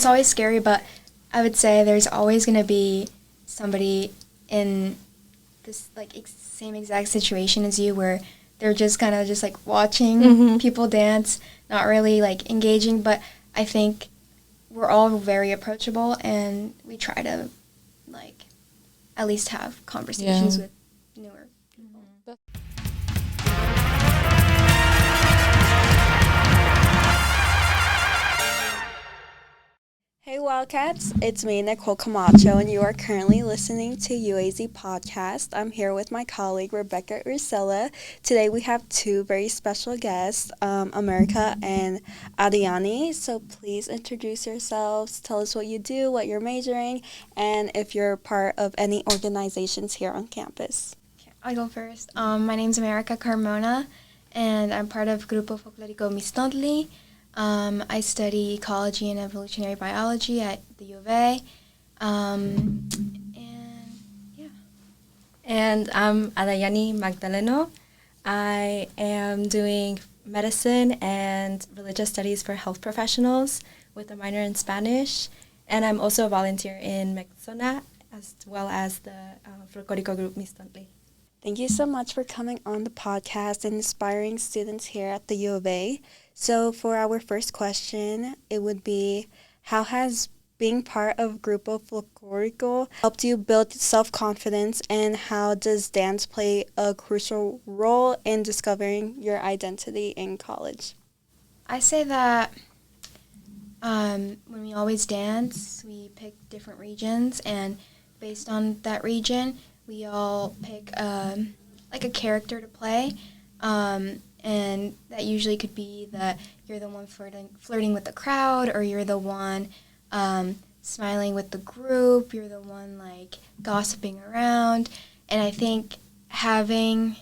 It's always scary, but I would say there's always going to be somebody in this like same exact situation as you where they're just kind of just like watching people dance, not really like engaging, but I think we're all very approachable and we try to like at least have conversations with newer people. Hey Wildcats, it's me, Nicole Camacho, and you are currently listening to UAZ Podcast. I'm here with my colleague, Rebecca Ursule. Today we have two very special guests, America and Adayani. So please introduce yourselves, tell us what you do, what you're majoring, and if you're part of any organizations here on campus. I'll go first. My name's America Carmona, and I'm part of Grupo Folklórico Mistodli. I study ecology and evolutionary biology at the U of A. And I'm Adayani Magdaleno. I am doing medicine and religious studies for health professionals with a minor in Spanish. And I'm also a volunteer in Mexona as well as the Folklórico group Mistodli. Thank you so much for coming on the podcast and inspiring students here at the U of A. So for our first question, it would be, how has being part of Grupo Folklórico helped you build self-confidence, and how does dance play a crucial role in discovering your identity in college? I say that when we always dance, we pick different regions, and based on that region, we all pick like a character to play, and that usually could be that you're the one flirting with the crowd, or you're the one smiling with the group, you're the one like gossiping around. And I think having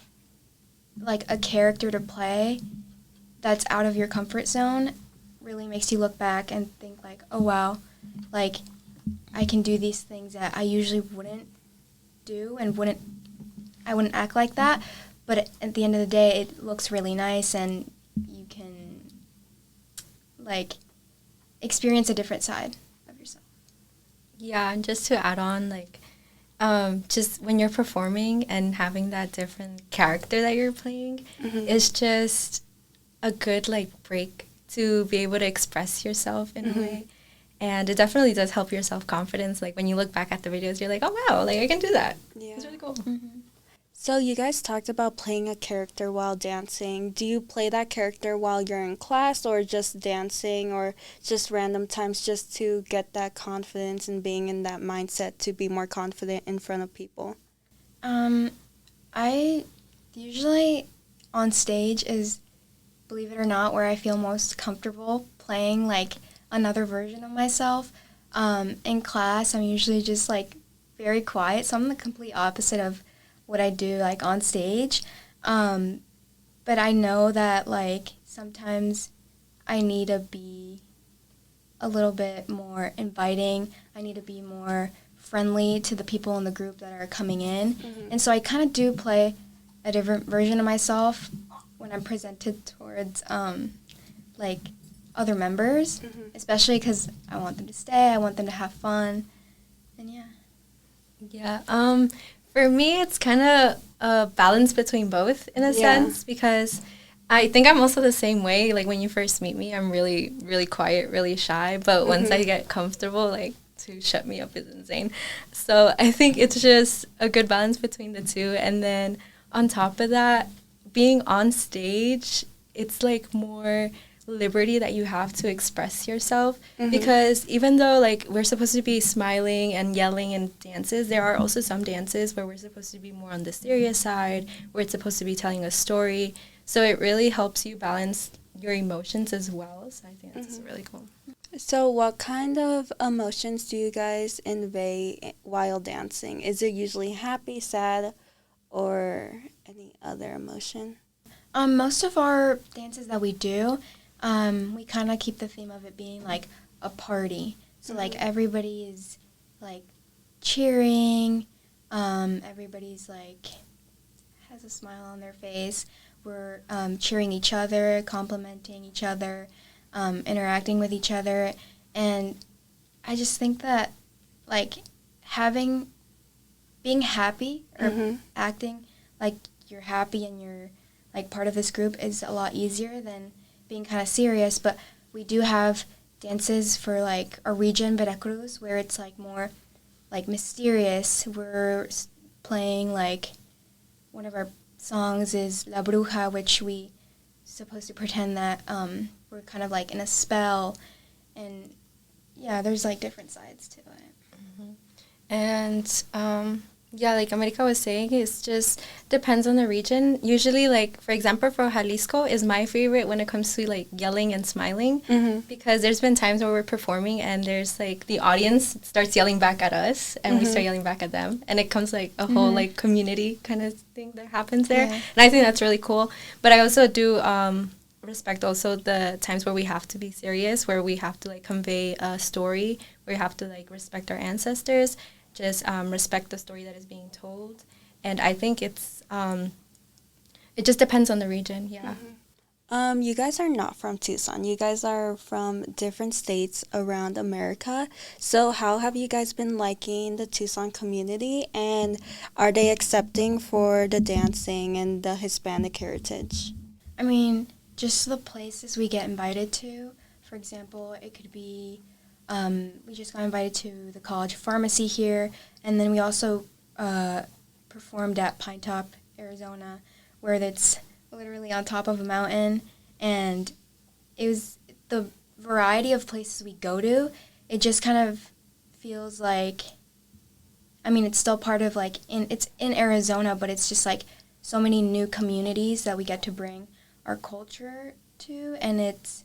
like a character to play that's out of your comfort zone really makes you look back and think like, oh wow, like I can do these things that I usually wouldn't do and I wouldn't act like that, but at the end of the day it looks really nice and you can like experience a different side of yourself. Yeah, and just to add on, like just when you're performing and having that different character that you're playing, it's just a good like break to be able to express yourself in a way. And it definitely does help your self-confidence. Like, when you look back at the videos, you're like, oh, wow, like, I can do that. Yeah. It's really cool. So you guys talked about playing a character while dancing. Do you play that character while you're in class, or just dancing, or just random times just to get that confidence and being in that mindset to be more confident in front of people? I usually on stage is, believe it or not, where I feel most comfortable playing, like, another version of myself. In class, I'm usually just like very quiet, so I'm the complete opposite of what I do like on stage. But I know that like sometimes I need to be a little bit more inviting. I need to be more friendly to the people in the group that are coming in. And so I kind of do play a different version of myself when I'm presented towards like other members, especially because I want them to stay, I want them to have fun, and yeah. Yeah, for me, it's kind of a balance between both in a sense, because I think I'm also the same way. Like, when you first meet me, I'm really, really quiet, really shy, but once I get comfortable, like, to shut me up is insane. So I think it's just a good balance between the two, and then on top of that, being on stage, it's like more liberty that you have to express yourself, because even though like we're supposed to be smiling and yelling in dances, there are also some dances where we're supposed to be more on the serious side, where it's supposed to be telling a story. So it really helps you balance your emotions as well. So I think that's really cool. So what kind of emotions do you guys convey while dancing? Is it usually happy, sad, or any other emotion? Most of our dances that we do, we kind of keep the theme of it being like a party. So like everybody is like cheering, everybody's like has a smile on their face. We're cheering each other, complimenting each other, interacting with each other, and I just think that, like, being happy or acting like you're happy and you're, like, part of this group is a lot easier than being kind of serious. But we do have dances for, like, our region, Veracruz, where it's, like, more, like, mysterious. We're playing, like, one of our songs is La Bruja, which we supposed to pretend that we're kind of, like, in a spell. And, yeah, there's, like, different sides to it. And, yeah, like America was saying, it's just depends on the region. Usually, like, for example, for Jalisco is my favorite when it comes to, like, yelling and smiling. Because there's been times where we're performing and there's, like, the audience starts yelling back at us and we start yelling back at them. And it comes, like, a whole, like, community kind of thing that happens there. Yeah. And I think that's really cool. But I also do respect also the times where we have to be serious, where we have to, like, convey a story, where we have to, like, respect our ancestors. Just respect the story that is being told. And I think it's it just depends on the region. You guys are not from Tucson. You guys are from different states around America. So how have you guys been liking the Tucson community, and are they accepting for the dancing and the Hispanic heritage? I mean, just the places we get invited to. For example, it could be we just got invited to the College of Pharmacy here, and then we also performed at Pine Top, Arizona, where it's literally on top of a mountain, and it was the variety of places we go to. It just kind of feels like, I mean, it's still part of, like, it's in Arizona, but it's just, like, so many new communities that we get to bring our culture to, and it's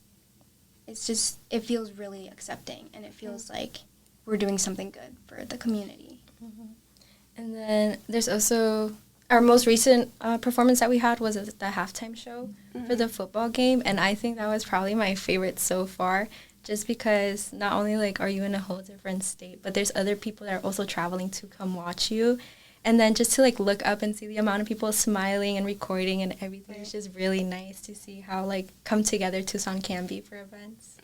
just, it feels really accepting, and it feels like we're doing something good for the community. And then there's also our most recent performance that we had was at the halftime show for the football game, and I think that was probably my favorite so far, just because not only, like, are you in a whole different state, but there's other people that are also traveling to come watch you. And then just to, like, look up and see the amount of people smiling and recording and everything is just really nice to see how, like, come together Tucson can be for events.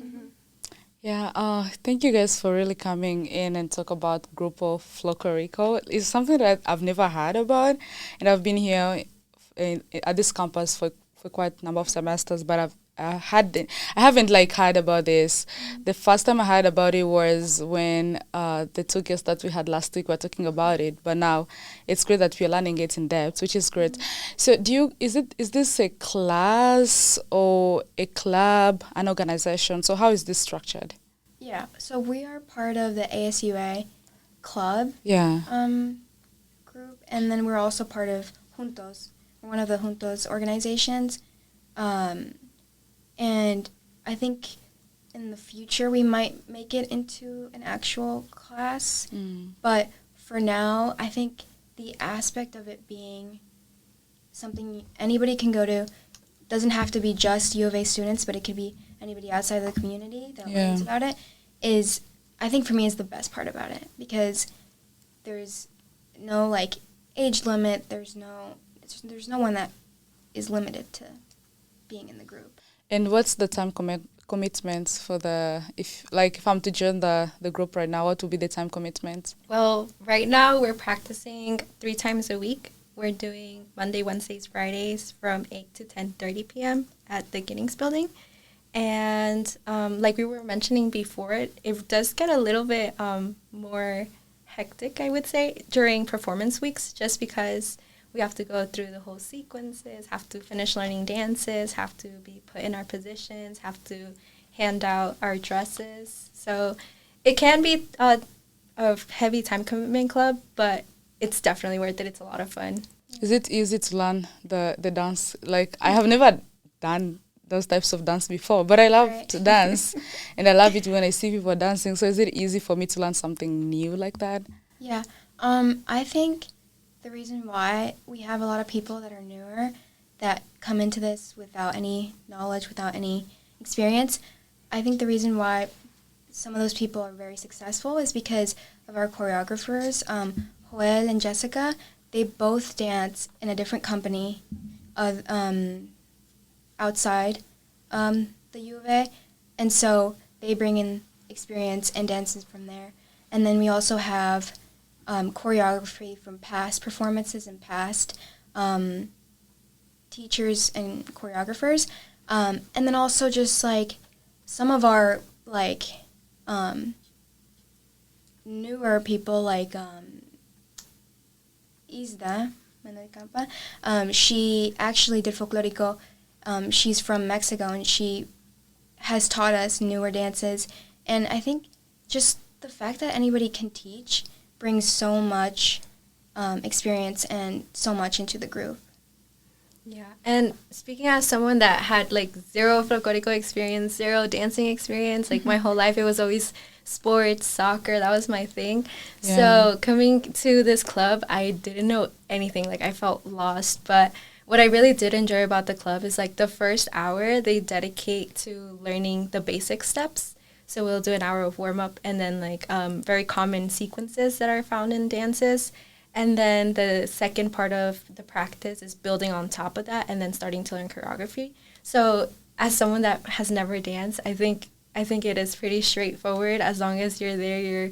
Yeah, thank you guys for really coming in and talk about Grupo Folklórico. It's something that I've never heard about, and I've been here at this campus for quite a number of semesters, but I haven't, like, heard about this. The first time I heard about it was when the two guests that we had last week were talking about it. But now it's great that we're learning it in depth, which is great. So, is this a class or a club, an organization? So how is this structured? Yeah, so we are part of the ASUA club group, and then we're also part of Juntos, one of the Juntos organizations. And I think in the future we might make it into an actual class. But for now, I think the aspect of it being something anybody can go to, doesn't have to be just U of A students, but it could be anybody outside of the community that learns about it, is, I think for me, is the best part about it. Because there's no, like, age limit. There's no one that is limited to being in the group. And what's the time commitments for if I'm to join the group right now, what would be the time commitment? Well, right now we're practicing 3 times a week. We're doing Monday, Wednesdays, Fridays from 8 to 10:30 p.m. at the Giddings building. And like we were mentioning before, it does get a little bit more hectic, I would say, during performance weeks, just because we have to go through the whole sequences, have to finish learning dances, have to be put in our positions, have to hand out our dresses. So it can be a heavy time commitment club, but it's definitely worth it. It's a lot of fun. Is it easy to learn the dance? Like, I have never done those types of dance before, but I love to dance, and I love it when I see people dancing. So is it easy for me to learn something new like that? Yeah, I think the reason why we have a lot of people that are newer that come into this without any knowledge, without any experience, I think the reason why some of those people are very successful is because of our choreographers, Joel and Jessica. They both dance in a different company of outside the U of A, and so they bring in experience and dances from there. And then we also have choreography from past performances and past teachers and choreographers. And then also just, like, some of our, like, newer people, like Isda, she actually did Folklórico. She's from Mexico, and she has taught us newer dances. And I think just the fact that anybody can teach brings so much experience and so much into the group. Yeah, and speaking as someone that had, like, zero folklorico experience, zero dancing experience, like, my whole life it was always sports, soccer, that was my thing. Yeah. So coming to this club, I didn't know anything. Like, I felt lost. But what I really did enjoy about the club is, like, the first hour they dedicate to learning the basic steps. So we'll do an hour of warm-up and then, like, very common sequences that are found in dances. And then the second part of the practice is building on top of that and then starting to learn choreography. So as someone that has never danced, I think it is pretty straightforward. As long as you're there, you're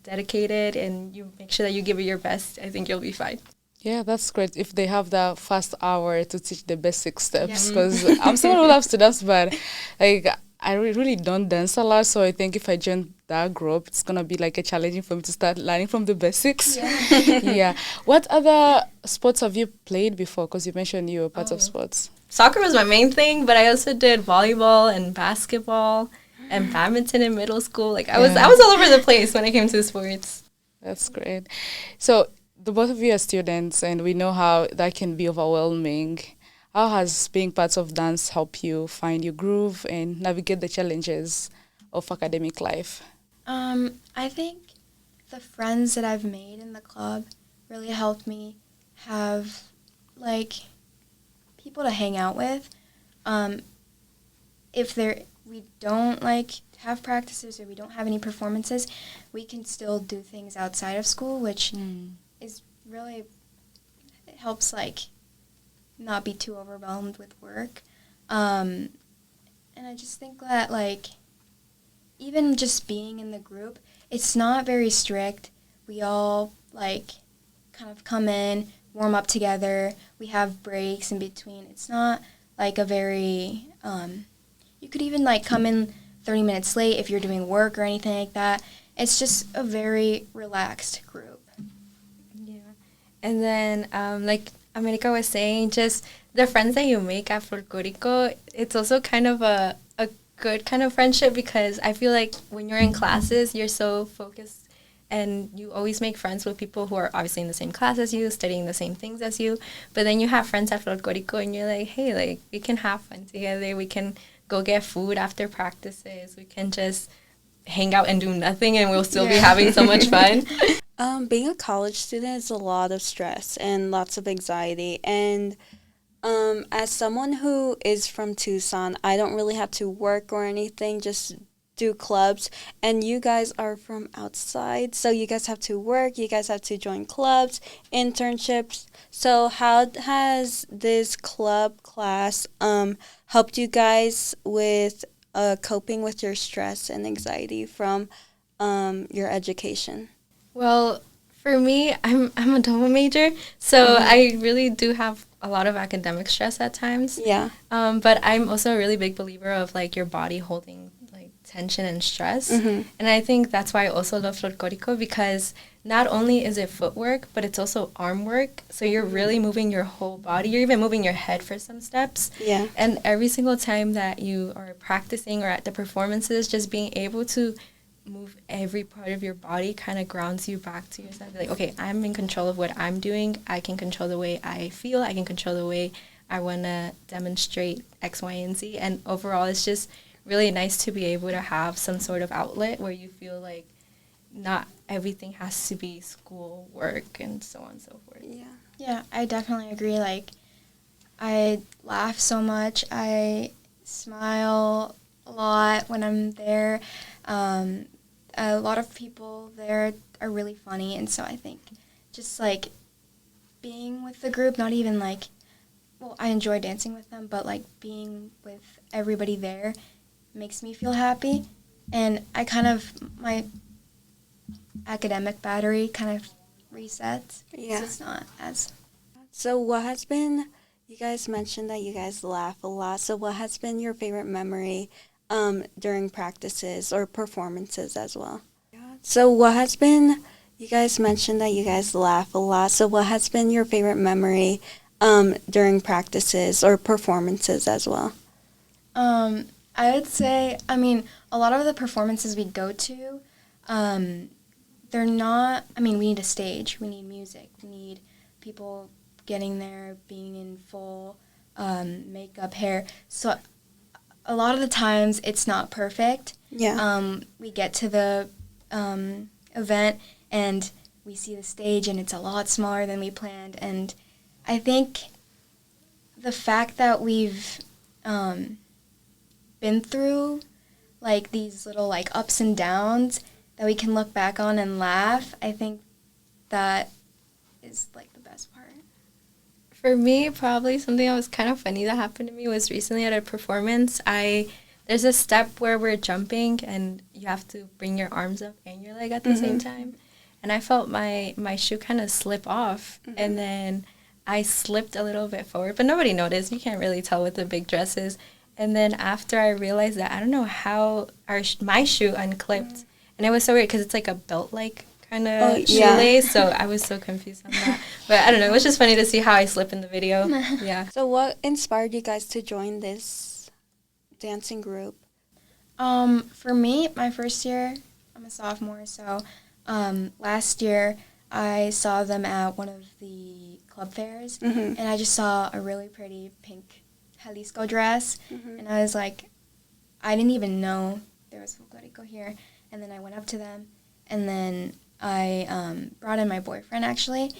dedicated, and you make sure that you give it your best, I think you'll be fine. Yeah, that's great if they have that first hour to teach the basic steps, because I'm someone who loves to dance, but, like, I really don't dance a lot, so I think if I join that group, it's going to be, like, a challenging for me to start learning from the basics. Yeah. Yeah. What other sports have you played before? Because you mentioned you were part of sports. Soccer was my main thing, but I also did volleyball and basketball and badminton in middle school. Like, I was all over the place when it came to sports. That's great. So the both of you are students, and we know how that can be overwhelming. How has being part of dance helped you find your groove and navigate the challenges of academic life? I think the friends that I've made in the club really helped me have, like, people to hang out with. If we don't, like, have practices or we don't have any performances, we can still do things outside of school, which is really, it helps, like, not be too overwhelmed with work. And I just think that, like, even just being in the group, it's not very strict. We all, like, kind of come in, warm up together. We have breaks in between. It's not, like, a very, you could even, like, come in 30 minutes late if you're doing work or anything like that. It's just a very relaxed group. Yeah. And then, like America was saying, just the friends that you make at Folklórico, it's also kind of a good kind of friendship, because I feel like when you're in classes, you're so focused and you always make friends with people who are obviously in the same class as you, studying the same things as you. But then you have friends at Folklórico and you're like, hey, like, we can have fun together. We can go get food after practices. We can just hang out and do nothing and we'll still be having so much fun. Being a college student is a lot of stress and lots of anxiety. And as someone who is from Tucson, I don't really have to work or anything, just do clubs. And you guys are from outside, so you guys have to work, you guys have to join clubs, internships. So how has this club class helped you guys with coping with your stress and anxiety from your education? Well, for me, I'm a double major, so I really do have a lot of academic stress at times. Yeah. But I'm also a really big believer of, like, your body holding, like, tension and stress. And I think that's why I also love Folklórico, because not only is it footwork, but it's also arm work. So you're really moving your whole body. You're even moving your head for some steps. Yeah. And every single time that you are practicing or at the performances, just being able to move every part of your body kind of grounds you back to yourself. Like, okay, I'm in control of what I'm doing. I can control the way I feel. I can control the way I want to demonstrate X, Y, and Z. And overall, it's just really nice to be able to have some sort of outlet where you feel like not everything has to be school, work, and so on and so forth. Yeah, I definitely agree. Like, I laugh so much. I smile a lot when I'm there. A lot of people there are really funny, and so I think just, like, being with the group, not even, like, well, I enjoy dancing with them, but, like, being with everybody there makes me feel happy. and my academic battery kind of resets. Yeah. So it's not as... So what has been, you guys mentioned that you guys laugh a lot. So what has been your favorite memory during practices or performances as well? So what has been, you guys mentioned that you guys laugh a lot. So what has been your favorite memory during practices or performances as well? I would say, I mean, a lot of the performances we go to, they're not, I mean, we need a stage, we need music, we need people getting there, being in full makeup, hair. So a lot of the times it's not perfect. Yeah. We get to the event and we see the stage and it's a lot smaller than we planned. And I think the fact that we've been through like these little like ups and downs that we can look back on and laugh, I think that is like the best part. For me, probably something that was kind of funny that happened to me was recently at a performance. There's a step where we're jumping and you have to bring your arms up and your leg at the same time. And I felt my shoe kind of slip off, and then I slipped a little bit forward, but nobody noticed. You can't really tell with the big dresses. And then after I realized that, I don't know how my shoe unclipped. And it was so weird because it's like a belt-like kind of shoelace, so I was so confused on that. But I don't know, it was just funny to see how I slip in the video. Yeah. So what inspired you guys to join this dancing group? For me, my first year, I'm a sophomore, so last year I saw them at one of the club fairs, and I just saw a really pretty pink Jalisco dress, and I was like, I didn't even know there was Folklórico here, and then I went up to them, and then I brought in my boyfriend, actually,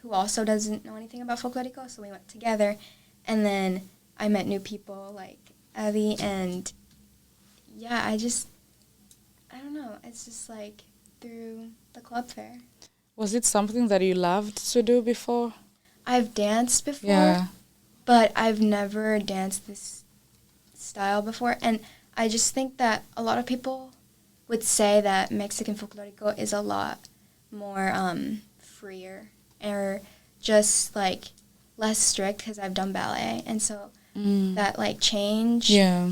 who also doesn't know anything about Folklórico, so we went together, and then I met new people like Abby, and yeah, I don't know, it's just like through the club fair. Was it something that you loved to do before? I've danced before, but I've never danced this style before, and I just think that a lot of people would say that Mexican Folklórico is a lot more freer or just like less strict because I've done ballet, and so that like change. Yeah.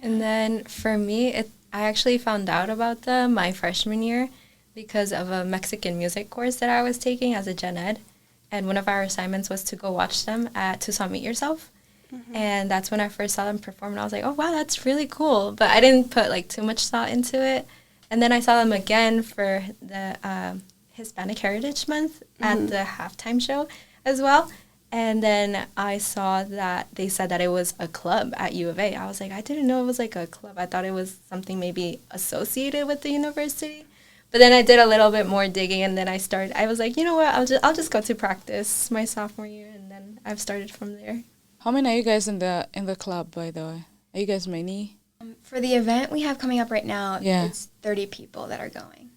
And then for me, I actually found out about them my freshman year because of a Mexican music course that I was taking as a gen ed. And one of our assignments was to go watch them at Tucson Meet Yourself. And that's when I first saw them perform, and I was like, oh, wow, that's really cool. But I didn't put, like, too much thought into it. And then I saw them again for the Hispanic Heritage Month at the halftime show as well. And then I saw that they said that it was a club at U of A. I was like, I didn't know it was, like, a club. I thought it was something maybe associated with the university. But then I did a little bit more digging, and then I was like, you know what, I'll just go to practice my sophomore year, and then I've started from there. How many are you guys in the club, by the way? Are you guys many? For the event we have coming up right now, it's 30 people that are going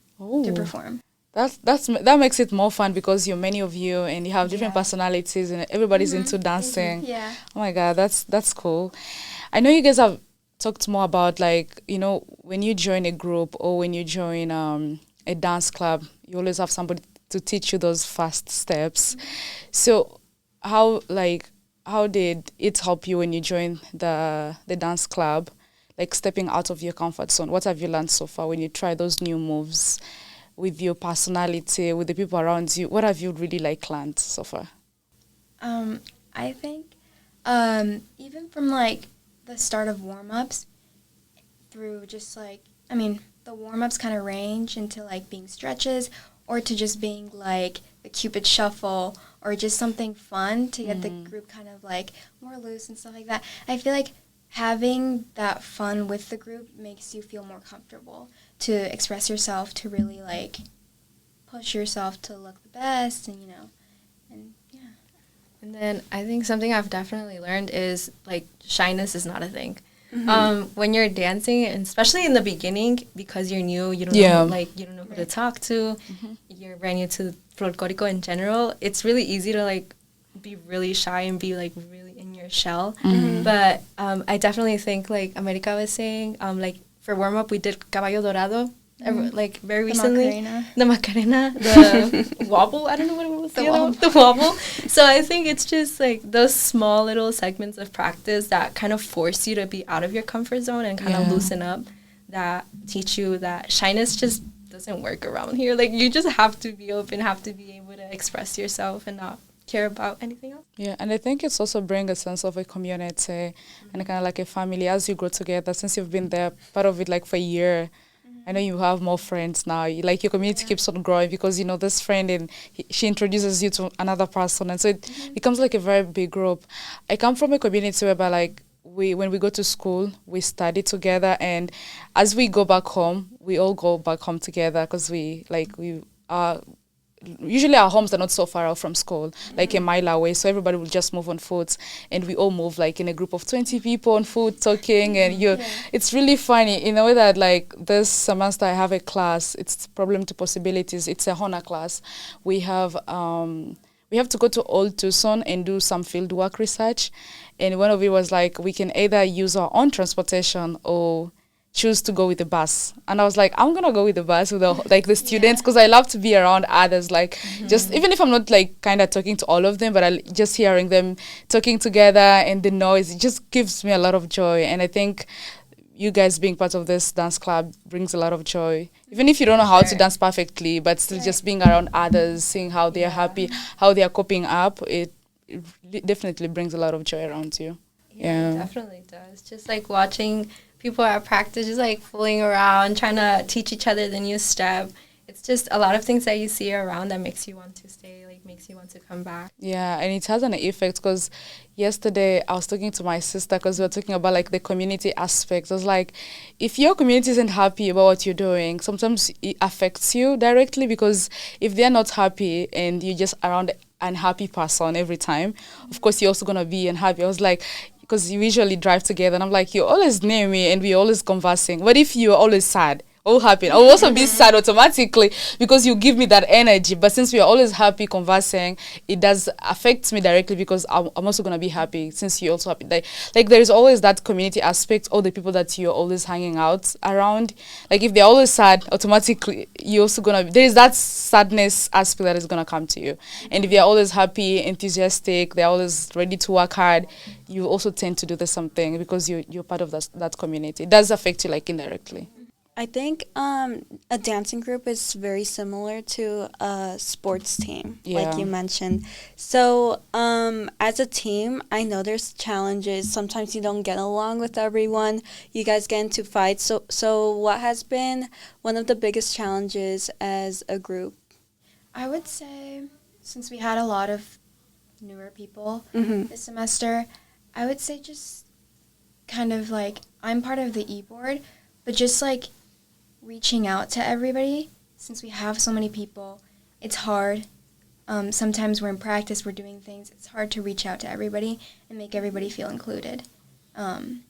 to perform. That makes it more fun because you're many of you and you have different personalities and everybody's into dancing. Yeah. Oh my God, that's cool. I know you guys have talked more about, like, you know, when you join a group or when you join a dance club, you always have somebody to teach you those fast steps. So how did it help you when you joined the dance club, like stepping out of your comfort zone? What have you learned so far when you try those new moves with your personality, with the people around you? What have you really learned so far? I think even from like the start of warm-ups through just like, I mean, the warm-ups kind of range into like being stretches or to just being like the Cupid shuffle or just something fun to get the group kind of like more loose and stuff like that. I feel like having that fun with the group makes you feel more comfortable to express yourself, to really like push yourself to look the best, and and yeah. And then I think something I've definitely learned is like shyness is not a thing. When you're dancing, and especially in the beginning, because you're new, you don't know, you don't know who to talk to. You're brand new to Folklórico in general. It's really easy to like be really shy and be like really in your a shell. But I definitely think, like America was saying, like for warm up we did Caballo Dorado. Like very recently, the Macarena, the wobble. I don't know what it was. The wobble. So I think it's just like those small little segments of practice that kind of force you to be out of your comfort zone and kind of loosen up. That teach you that shyness just doesn't work around here. Like you just have to be open, have to be able to express yourself and not care about anything else. Yeah, and I think it's also bring a sense of a community and kind of like a family as you grow together. Since you've been there, part of it like for a year. I know you have more friends now. Like your community keeps on growing because you know this friend and she introduces you to another person, and so it becomes like a very big group. I come from a community whereby like when we go to school, we study together, and as we go back home, we all go back home together because we are. Usually our homes are not so far out from school, like a mile away, so everybody will just move on foot, and we all move like in a group of 20 people on foot talking, and it's really funny in a way that like this semester I have a class, it's Problem to Possibilities, it's a honor class. We have to go to Old Tucson and do some field work research, and one of it was like we can either use our own transportation or choose to go with the bus. And I was like, I'm gonna go with the bus with the students because I love to be around others, like just even if I'm not like kind of talking to all of them, but I just hearing them talking together and the noise, it just gives me a lot of joy. And I think you guys being part of this dance club brings a lot of joy, even if you don't know how to dance perfectly, but still just being around others, seeing how they're happy, how they're coping up, it definitely brings a lot of joy around you. It definitely does. Just like watching people at practice just like fooling around, trying to teach each other the new step. It's just a lot of things that you see around that makes you want to stay, like makes you want to come back. Yeah, and it has an effect because yesterday I was talking to my sister because we were talking about like the community aspect. I was like, if your community isn't happy about what you're doing, sometimes it affects you directly because if they're not happy and you're just around an unhappy person every time, of course you're also going to be unhappy. I was like, because you usually drive together, and I'm like, you're always near me and we're always conversing. What if you're always sad? All happy. I'll also be sad automatically because you give me that energy. But since we are always happy conversing, it does affect me directly because I'm also going to be happy since you're also happy. Like there is always that community aspect, all the people that you're always hanging out around. Like if they're always sad, automatically you're also going to, there is that sadness aspect that is going to come to you. And if they're always happy, enthusiastic, they're always ready to work hard, you also tend to do the same thing because you're part of that community. It does affect you like indirectly. I think a dancing group is very similar to a sports team, like you mentioned. So as a team, I know there's challenges. Sometimes you don't get along with everyone. You guys get into fights. So what has been one of the biggest challenges as a group? I would say, since we had a lot of newer people this semester, I would say just kind of like, I'm part of the e-board, but just like reaching out to everybody, since we have so many people, it's hard. Sometimes we're in practice, we're doing things, it's hard to reach out to everybody and make everybody feel included. And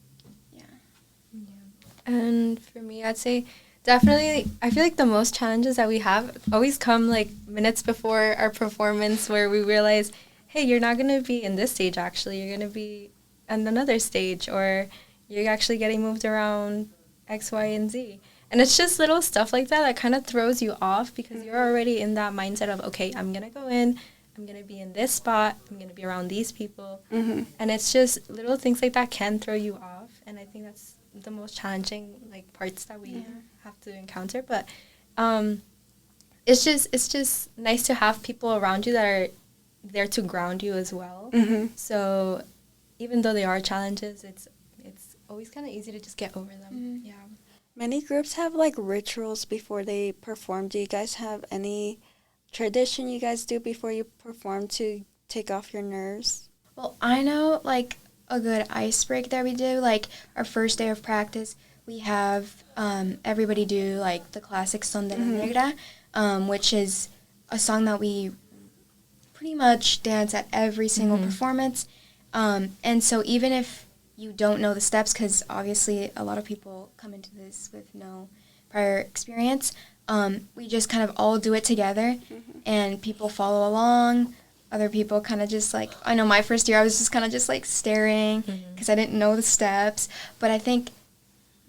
for me, I'd say definitely, I feel like the most challenges that we have always come like minutes before our performance where we realize, hey, you're not going to be in this stage actually, you're going to be on another stage, or you're actually getting moved around X, Y, and Z. And it's just little stuff like that kind of throws you off because you're already in that mindset of, okay, I'm going to go in, I'm going to be in this spot, I'm going to be around these people. And it's just little things like that can throw you off. And I think that's the most challenging like parts that we have to encounter. But it's just nice to have people around you that are there to ground you as well. So even though there are challenges, it's always kind of easy to just get over them. Yeah. Many groups have like rituals before they perform. Do you guys have any tradition you guys do before you perform to take off your nerves? Well, I know like a good ice break that we do. Like our first day of practice, we have everybody do like the classic Son de la Negra, which is a song that we pretty much dance at every single performance. And so even if you don't know the steps, because obviously a lot of people come into this with no prior experience, we just kind of all do it together, and people follow along. other people kind of just like, I know my first year I was just kind of just like staring because I didn't know the steps. But I think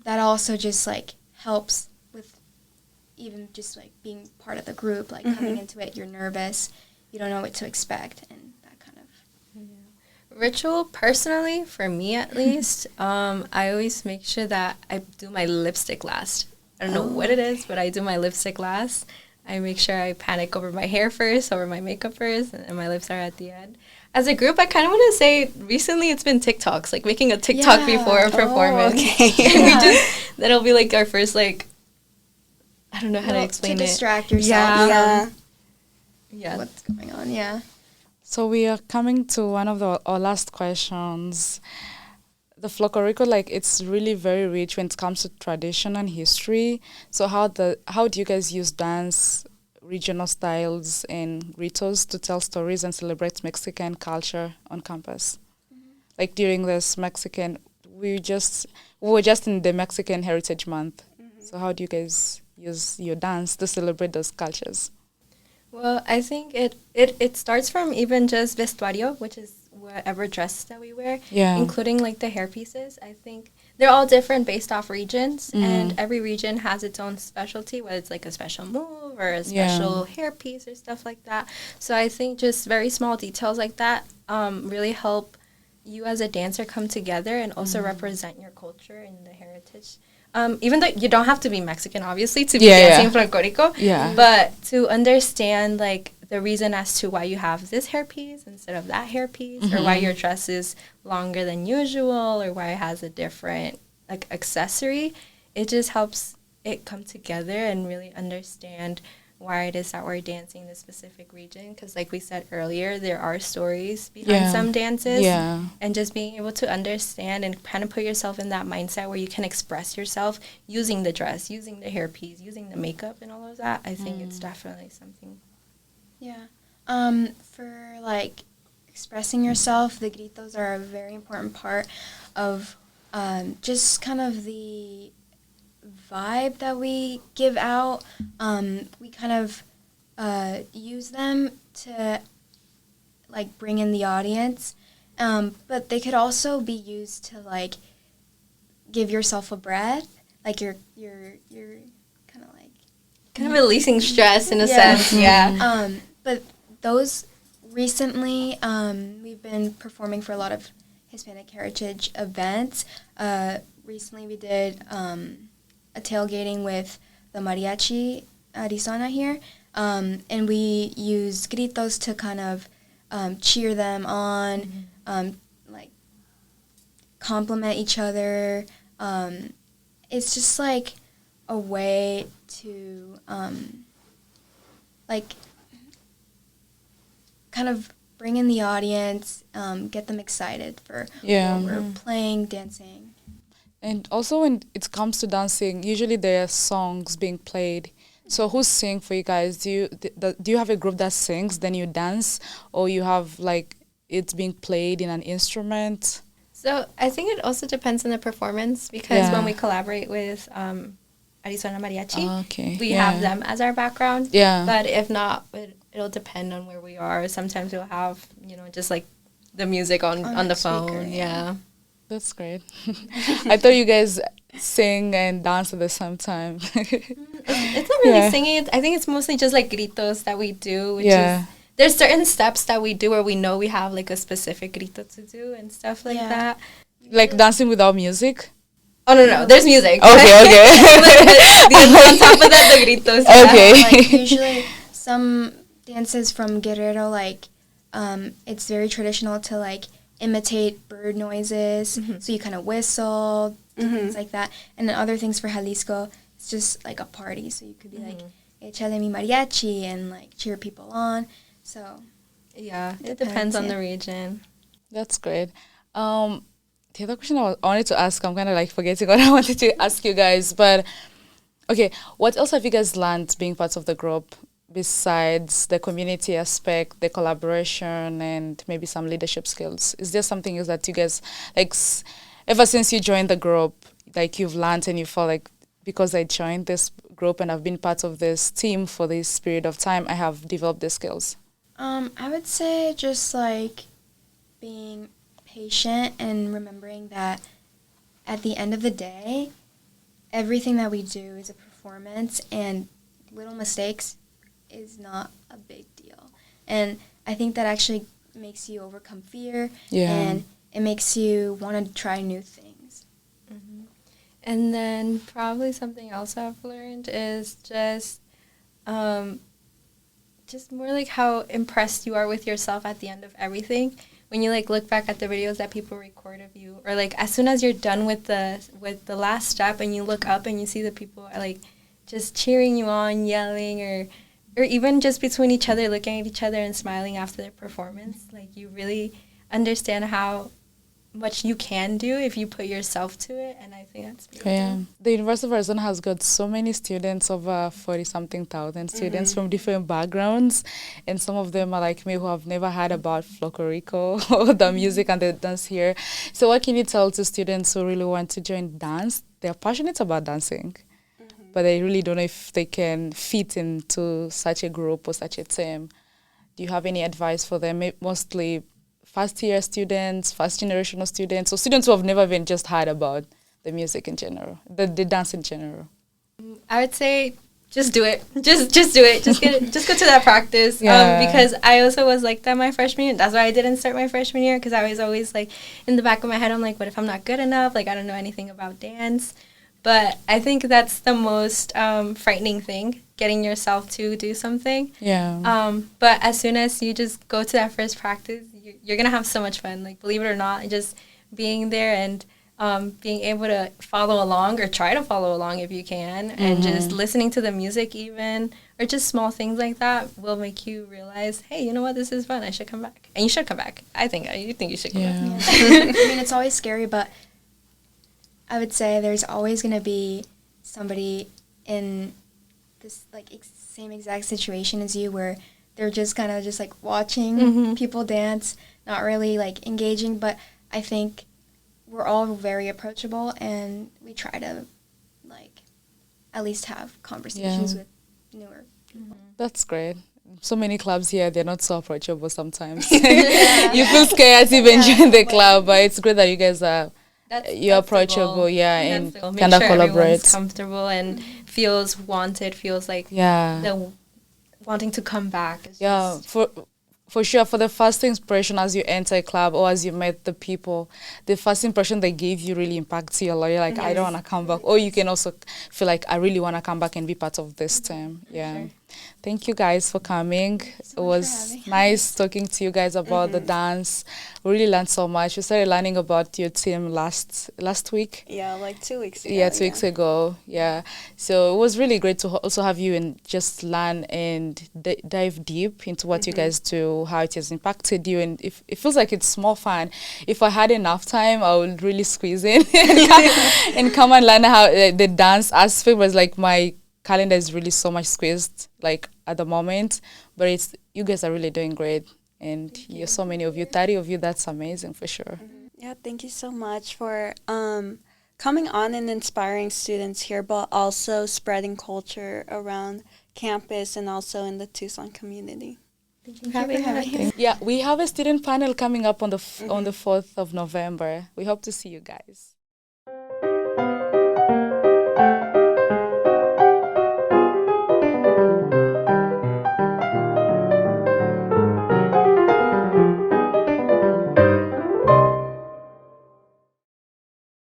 that also just like helps with even just like being part of the group, like coming into it, you're nervous, you don't know what to expect, and that kind of. Ritual, personally, for me at least, I always make sure that I do my lipstick last. I don't know what it is, but I do my lipstick last. I make sure I panic over my hair first, over my makeup first, and my lips are at the end. As a group, I kind of want to say recently it's been TikToks, like making a TikTok before a performance. And we just, that'll be like our first, like, I don't know how to explain it. To distract yourself. Yeah. What's going on, yeah. So we are coming to one of our last questions. The Folklórico, like, it's really very rich when it comes to tradition and history. So how do you guys use dance, regional styles, and ritos to tell stories and celebrate Mexican culture on campus? Like during this Mexican, we were just in the Mexican Heritage Month. So how do you guys use your dance to celebrate those cultures? Well, I think it starts from even just vestuario, which is whatever dress that we wear, including like the hair pieces. I think they're all different based off regions, and every region has its own specialty, whether it's like a special move or a special hair piece or stuff like that. So I think just very small details like that really help you as a dancer come together and also represent your culture and the heritage. Even though you don't have to be Mexican, obviously, to be dancing Folklórico, but to understand, like, the reason as to why you have this hairpiece instead of that hairpiece, or why your dress is longer than usual, or why it has a different, like, accessory, it just helps it come together and really understand why it is that we're dancing this specific region. Because like we said earlier, there are stories behind some dances. And just being able to understand and kind of put yourself in that mindset where you can express yourself using the dress, using the hairpiece, using the makeup and all of that, I think it's definitely something. Yeah. For like expressing yourself, the gritos are a very important part of just kind of the vibe that we give out. We kind of use them to like bring in the audience, but they could also be used to like give yourself a breath, like you're kind of like releasing stress in a sense. But those recently, we've been performing for a lot of Hispanic heritage events. Recently we did a tailgating with the mariachi Arizona here, and we use gritos to kind of cheer them on, like compliment each other. It's just like a way to like kind of bring in the audience, get them excited for what we're playing, dancing. And also when it comes to dancing, usually there are songs being played. So who's sing for you guys? Do you have a group that sings, then you dance, or you have like it's being played in an instrument? So I think it also depends on the performance, because when we collaborate with Arizona Mariachi, we have them as our background. But if not, it'll depend on where we are. Sometimes we'll have, just like the music on the phone. Speaker, That's great. I thought you guys sing and dance at the same time. It's not really singing. I think it's mostly just like gritos that we do, which is, there's certain steps that we do where we know we have like a specific grito to do and stuff like that. Like dancing without music? Oh, no, there's music. Okay. On top of that, the gritos. Like usually some dances from Guerrero, like, it's very traditional to like imitate bird noises, so you kind of whistle, things like that. And then other things for Jalisco, it's just like a party, so you could be like, échale mi mariachi, and like cheer people on. So it depends on the region. That's great. The other question I wanted to ask, I'm kind of like forgetting what I wanted to ask you guys, but okay, what else have you guys learned being part of the group? Besides the community aspect, the collaboration, and maybe some leadership skills? Is there something else that you guys, like, ever since you joined the group, like you've learned and you felt like, because I joined this group and I've been part of this team for this period of time, I have developed the skills? I would say just like being patient and remembering that at the end of the day, everything that we do is a performance, and little mistakes is not a big deal. And I think that actually makes you overcome fear, and it makes you want to try new things. Mm-hmm. And then probably something else I've learned is just more like how impressed you are with yourself at the end of everything. When you like look back at the videos that people record of you, or like as soon as you're done with the last step and you look up and you see the people are like just cheering you on, yelling, or even just between each other, looking at each other and smiling after their performance, like you really understand how much you can do if you put yourself to it, and I think that's beautiful. Yeah, the University of Arizona has got so many students, over 40-something thousand students from different backgrounds, and some of them are like me who have never heard about Folklórico or the music and the dance here. So what can you tell to students who really want to join dance? They're passionate about dancing, but they really don't know if they can fit into such a group or such a team. Do you have any advice for them? Mostly first-year students, first-generational students, or students who have never even just heard about the music in general, the dance in general? I would say just do it. Just do it. Just go to that practice. Because I also was like that my freshman year. That's why I didn't start my freshman year, because I was always like in the back of my head, I'm like, what if I'm not good enough? Like, I don't know anything about dance. But I think that's the most frightening thing, getting yourself to do something. Yeah. But as soon as you just go to that first practice, you're going to have so much fun. Like, believe it or not, just being there and being able to follow along, or try to follow along if you can, and just listening to the music even, or just small things like that will make you realize, hey, you know what, this is fun. I should come back. And you should come back. You think you should come back. I mean, it's always scary, but I would say there's always going to be somebody in this like same exact situation as you, where they're just kind of just like watching people dance, not really like engaging. But I think we're all very approachable, and we try to like at least have conversations with newer people. That's great. So many clubs here, they're not so approachable sometimes. You feel scared to even join the club, but it's great that you guys are you're approachable, and kind of collaborate. Comfortable and feels wanted, feels like the wanting to come back. For sure. For the first impression as you enter a club or as you met the people, the first impression they gave you really impacts you a lot. You're like, I don't want to come back. Or you can also feel like, I really want to come back and be part of this team. Yeah. Sure. Thank you guys for coming. It was nice talking to you guys about the dance. We really learned so much. We started learning about your team last week. Yeah, like 2 weeks ago. Yeah, 2 weeks ago. Yeah. So it was really great to also have you and just learn and dive deep into what you guys do, how it has impacted you. And if it feels like it's more fun. If I had enough time, I would really squeeze in and come and learn how the dance aspect was like my calendar is really so much squeezed like at the moment, but you guys are really doing great, and you're so many of you, 30 of you. That's amazing for sure. Yeah, thank you so much for coming on and inspiring students here, but also spreading culture around campus and also in the Tucson community. Thank you for having us. Yeah, we have a student panel coming up on the 4th of November. We hope to see you guys.